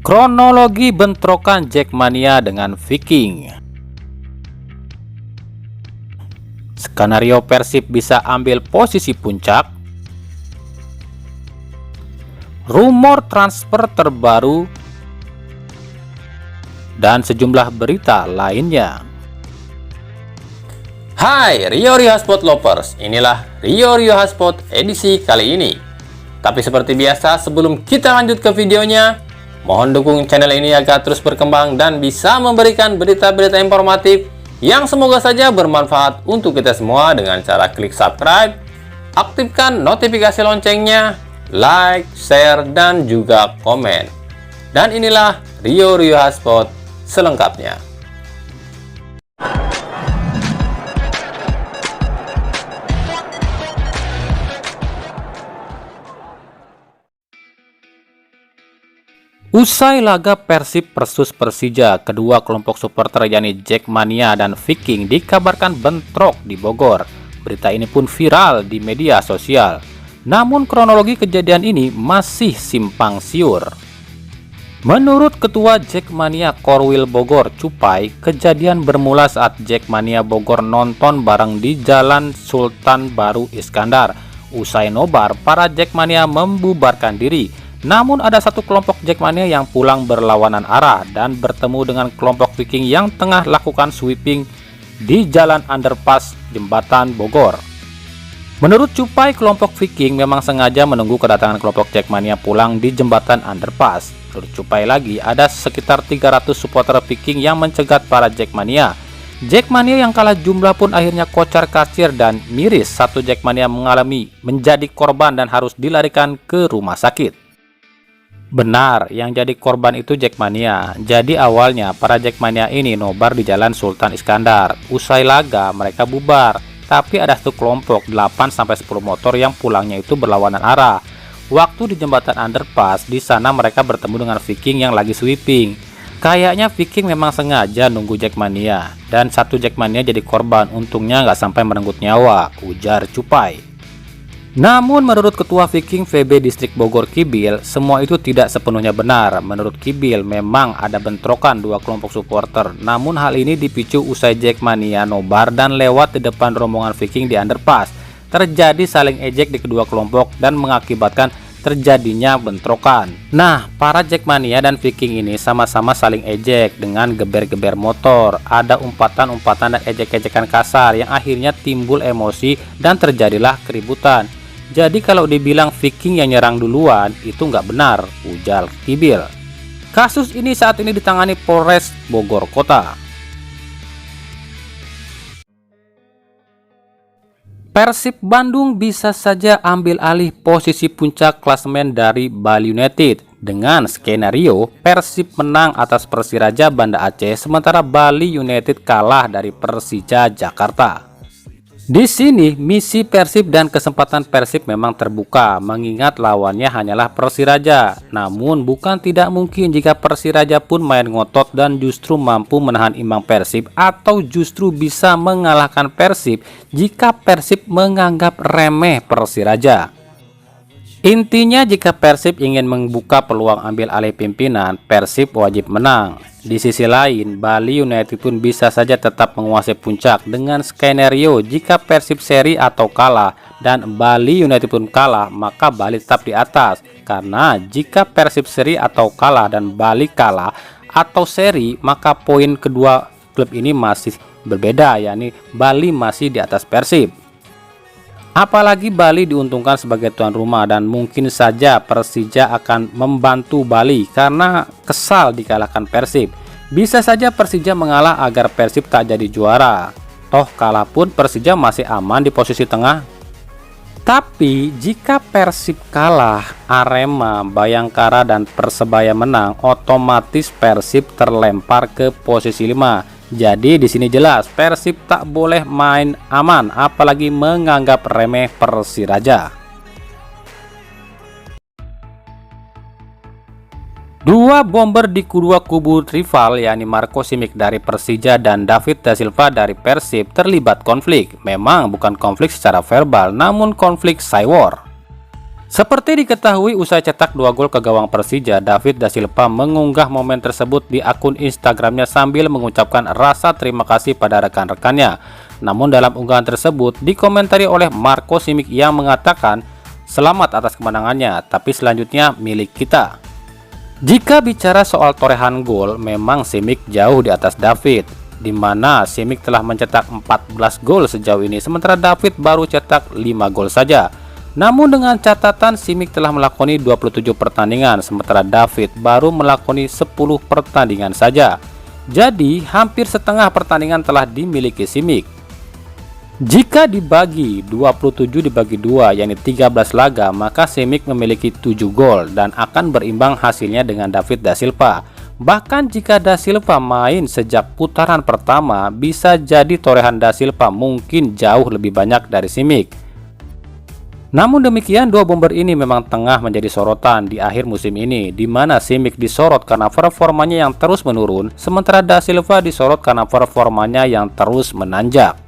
Kronologi bentrokan Jackmania dengan Viking. Skenario Persib bisa ambil posisi puncak. Rumor transfer terbaru dan sejumlah berita lainnya. Hai Rio Hotspot Lovers, inilah Rio Hotspot edisi kali ini. Tapi seperti biasa, sebelum kita lanjut ke videonya, mohon dukung channel ini agar terus berkembang dan bisa memberikan berita-berita informatif yang semoga saja bermanfaat untuk kita semua dengan cara klik subscribe, aktifkan notifikasi loncengnya, like, share, dan juga komen. Dan inilah Rio Hotspot selengkapnya. Usai laga Persib versus Persija, kedua kelompok supporter yakni Jackmania dan Viking dikabarkan bentrok di Bogor. Berita ini pun viral di media sosial. Namun kronologi kejadian ini masih simpang siur. Menurut Ketua Jackmania Korwil Bogor Cupai, kejadian bermula saat Jackmania Bogor nonton bareng di Jalan Sultan Baru Iskandar. Usai nobar, para Jackmania membubarkan diri. Namun ada satu kelompok Jackmania yang pulang berlawanan arah dan bertemu dengan kelompok Viking yang tengah lakukan sweeping di jalan underpass Jembatan Bogor. Menurut Cupai, kelompok Viking memang sengaja menunggu kedatangan kelompok Jackmania pulang di jembatan underpass. Menurut Cupai lagi, ada sekitar 300 supporter Viking yang mencegat para Jackmania. Jackmania yang kalah jumlah pun akhirnya kocar kacir dan miris. Satu Jackmania menjadi korban dan harus dilarikan ke rumah sakit. Benar, yang jadi korban itu Jackmania. Jadi awalnya para Jackmania ini nobar di Jalan Sultan Iskandar. Usai laga mereka bubar, tapi ada satu kelompok 8-10 motor yang pulangnya itu berlawanan arah. Waktu di jembatan underpass, di sana mereka bertemu dengan Viking yang lagi sweeping. Kayaknya Viking memang sengaja nunggu Jackmania, dan satu Jackmania jadi korban. Untungnya nggak sampai merenggut nyawa, ujar Cupai. Namun menurut Ketua Viking VB Distrik Bogor Kibil, semua itu tidak sepenuhnya benar. Menurut Kibil, memang ada bentrokan dua kelompok supporter. Namun hal ini dipicu usai Jackmania nobar dan lewat di depan rombongan Viking di underpass. Terjadi saling ejek di kedua kelompok dan mengakibatkan terjadinya bentrokan. Nah, para Jackmania dan Viking ini sama-sama saling ejek dengan geber-geber motor. Ada umpatan-umpatan dan ejek-ejekan kasar yang akhirnya timbul emosi dan terjadilah keributan. Jadi kalau dibilang Viking yang nyerang duluan itu nggak benar, ujar Kibil. Kasus ini saat ini ditangani Polres Bogor Kota. Persib Bandung bisa saja ambil alih posisi puncak klasemen dari Bali United. Dengan skenario Persib menang atas Persiraja Banda Aceh, sementara Bali United kalah dari Persija Jakarta. Di sini misi Persib dan kesempatan Persib memang terbuka, mengingat lawannya hanyalah Persiraja. Namun bukan tidak mungkin jika Persiraja pun main ngotot dan justru mampu menahan imbang Persib, atau justru bisa mengalahkan Persib jika Persib menganggap remeh Persiraja. Intinya jika Persib ingin membuka peluang ambil alih pimpinan, Persib wajib menang. Di sisi lain, Bali United pun bisa saja tetap menguasai puncak dengan skenario jika Persib seri atau kalah dan Bali United pun kalah, maka Bali tetap di atas. Karena jika Persib seri atau kalah dan Bali kalah atau seri, maka poin kedua klub ini masih berbeda, yakni Bali masih di atas Persib. Apalagi Bali diuntungkan sebagai tuan rumah dan mungkin saja Persija akan membantu Bali karena kesal dikalahkan Persib. Bisa saja Persija mengalah agar Persib tak jadi juara. Toh kalah pun Persija masih aman di posisi tengah. Tapi jika Persib kalah, Arema, Bayangkara, dan Persebaya menang, otomatis Persib terlempar ke posisi 5. Jadi di sini jelas Persib tak boleh main aman, apalagi menganggap remeh Persiraja. Dua bomber di kedua kubu rival, yakni Marco Simic dari Persija dan David Da Silva dari Persib, terlibat konflik. Memang bukan konflik secara verbal, namun konflik cywar. Seperti diketahui, usai cetak 2 gol ke gawang Persija, David da Silva mengunggah momen tersebut di akun Instagramnya sambil mengucapkan rasa terima kasih pada rekan-rekannya. Namun dalam unggahan tersebut dikomentari oleh Marco Simic yang mengatakan, "Selamat atas kemenangannya, tapi selanjutnya milik kita." Jika bicara soal torehan gol, memang Simic jauh di atas David, di mana Simic telah mencetak 14 gol sejauh ini, sementara David baru cetak 5 gol saja. Namun dengan catatan Simic telah melakoni 27 pertandingan, sementara David baru melakoni 10 pertandingan saja. Jadi hampir setengah pertandingan telah dimiliki Simic. Jika dibagi 27 dibagi 2, yakni 13 laga, maka Simic memiliki 7 gol dan akan berimbang hasilnya dengan David da Silva. Bahkan jika da Silva main sejak putaran pertama, bisa jadi torehan da Silva mungkin jauh lebih banyak dari Simic. Namun demikian, dua bomber ini memang tengah menjadi sorotan di akhir musim ini, di mana Simic disorot karena performanya yang terus menurun, sementara da Silva disorot karena performanya yang terus menanjak.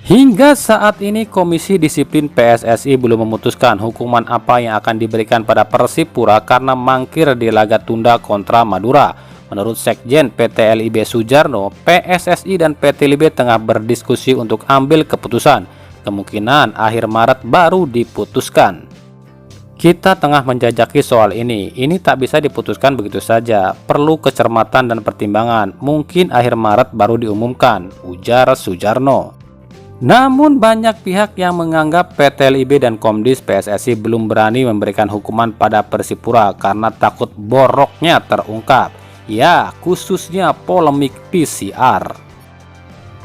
Hingga saat ini Komisi Disiplin PSSI belum memutuskan hukuman apa yang akan diberikan pada Persipura karena mangkir di laga tunda kontra Madura. Menurut Sekjen PT LIB Sujarno, PSSI dan PT LIB tengah berdiskusi untuk ambil keputusan. Kemungkinan akhir Maret baru diputuskan. Kita tengah menjajaki soal ini. Ini tak bisa diputuskan begitu saja. Perlu kecermatan dan pertimbangan. Mungkin akhir Maret baru diumumkan, ujar Sujarno. Namun banyak pihak yang menganggap PT LIB dan Komdis PSSI belum berani memberikan hukuman pada Persipura karena takut boroknya terungkap. Ya, khususnya polemik PCR.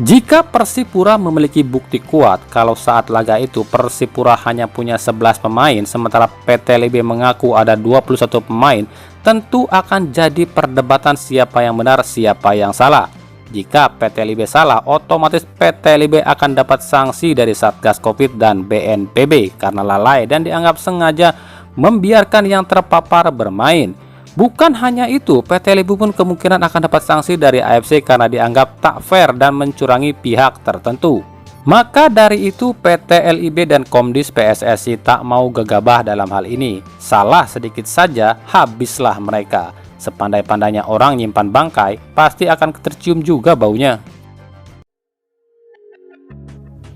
Jika Persipura memiliki bukti kuat kalau saat laga itu Persipura hanya punya 11 pemain, sementara PT LIB mengaku ada 21 pemain, tentu akan jadi perdebatan siapa yang benar, siapa yang salah. Jika PT LIB salah, otomatis PT LIB akan dapat sanksi dari Satgas Covid dan BNPB karena lalai dan dianggap sengaja membiarkan yang terpapar bermain. Bukan hanya itu, PT LIB pun kemungkinan akan dapat sanksi dari AFC karena dianggap tak fair dan mencurangi pihak tertentu. Maka dari itu PT LIB dan Komdis PSSI tak mau gegabah dalam hal ini. Salah sedikit saja, habislah mereka. Sepandai-pandainya orang nyimpan bangkai, pasti akan tercium juga baunya.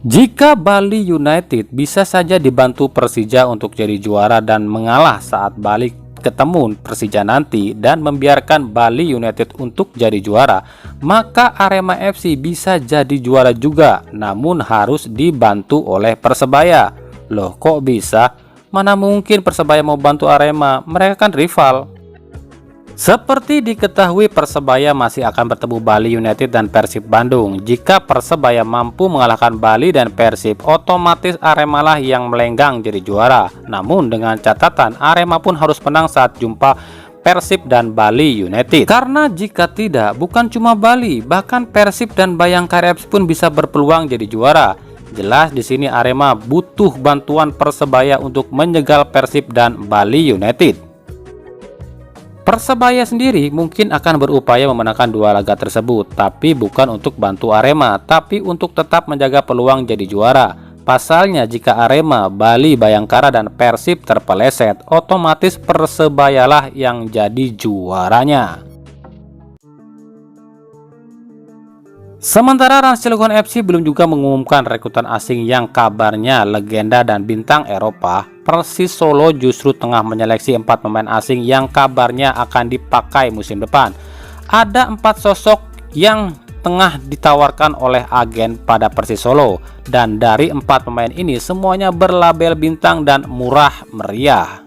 Jika Bali United bisa saja dibantu Persija untuk jadi juara dan mengalah saat balik ketemu Persija nanti dan membiarkan Bali United untuk jadi juara, maka Arema FC bisa jadi juara juga, namun harus dibantu oleh Persebaya. Loh, kok bisa? Mana mungkin Persebaya mau bantu Arema, mereka kan rival. Seperti diketahui, Persebaya masih akan bertemu Bali United dan Persib Bandung. Jika Persebaya mampu mengalahkan Bali dan Persib, otomatis Arema lah yang melenggang jadi juara. Namun dengan catatan, Arema pun harus menang saat jumpa Persib dan Bali United. Karena jika tidak, bukan cuma Bali, bahkan Persib dan Bayangkara FC pun bisa berpeluang jadi juara. Jelas di sini Arema butuh bantuan Persebaya untuk menjegal Persib dan Bali United. Persebaya sendiri mungkin akan berupaya memenangkan 2 laga tersebut, tapi bukan untuk bantu Arema, tapi untuk tetap menjaga peluang jadi juara. Pasalnya jika Arema, Bali, Bayangkara, dan Persib terpeleset, otomatis Persebayalah yang jadi juaranya. Sementara Rans Cilegon FC belum juga mengumumkan rekrutan asing yang kabarnya legenda dan bintang Eropa. Persis Solo justru tengah menyeleksi 4 pemain asing yang kabarnya akan dipakai musim depan. Ada 4 sosok yang tengah ditawarkan oleh agen pada Persis Solo, dan dari 4 pemain ini semuanya berlabel bintang dan murah meriah.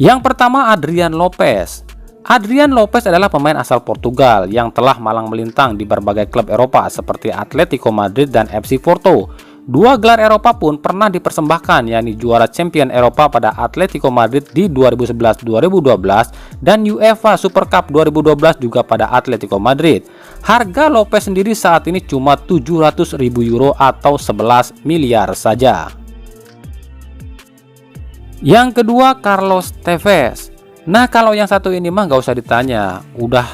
Yang pertama, Adrian Lopes. Adrian Lopes adalah pemain asal Portugal yang telah malang melintang di berbagai klub Eropa seperti Atletico Madrid dan FC Porto. 2 gelar Eropa pun pernah dipersembahkan, yakni juara Champion Eropa pada Atletico Madrid di 2011-2012 dan UEFA Super Cup 2012 juga pada Atletico Madrid. Harga Lopes sendiri saat ini cuma 700.000 euro atau 11 miliar saja. Yang kedua, Carlos Tevez. Nah, kalau yang satu ini mah gak usah ditanya, udah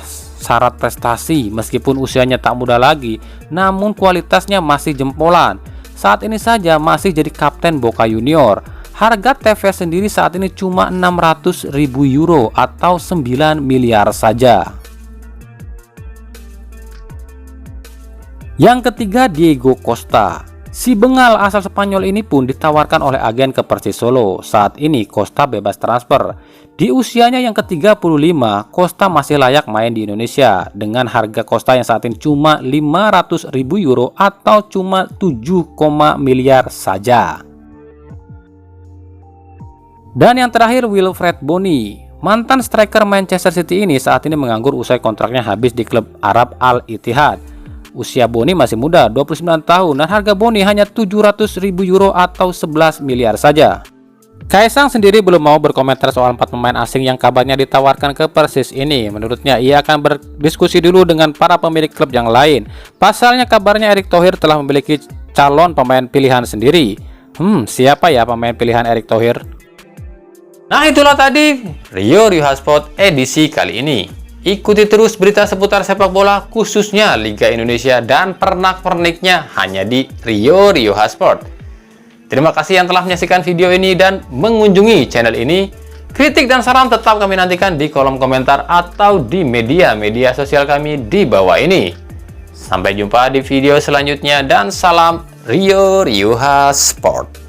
syarat prestasi. Meskipun usianya tak muda lagi, namun kualitasnya masih jempolan. Saat ini saja masih jadi kapten Boca Junior. Harga TVS sendiri saat ini cuma 600.000 euro atau 9 miliar saja. Yang ketiga, Diego Costa. Si Bengal asal Spanyol ini pun ditawarkan oleh agen ke Persis Solo. Saat ini Costa bebas transfer. Di usianya yang ke-35, Costa masih layak main di Indonesia. Dengan harga Costa yang saat ini cuma 500.000 euro atau cuma 7, miliar saja. Dan yang terakhir, Wilfred Bony. Mantan striker Manchester City ini saat ini menganggur usai kontraknya habis di klub Arab Al Ittihad. Usia Bony masih muda, 29 tahun, dan harga Bony hanya 700.000 euro atau 11 miliar saja. Kaisang sendiri belum mau berkomentar soal 4 pemain asing yang kabarnya ditawarkan ke Persis ini. Menurutnya ia akan berdiskusi dulu dengan para pemilik klub yang lain. Pasalnya kabarnya Erick Thohir telah memiliki calon pemain pilihan sendiri. Siapa ya pemain pilihan Erick Thohir? Nah, itulah tadi Rio Hotspot edisi kali ini. Ikuti terus berita seputar sepak bola khususnya Liga Indonesia dan pernak-perniknya hanya di Rio Hotspot. Terima kasih yang telah menyaksikan video ini dan mengunjungi channel ini. Kritik dan saran tetap kami nantikan di kolom komentar atau di media sosial kami di bawah ini. Sampai jumpa di video selanjutnya dan salam Rio Hotspot.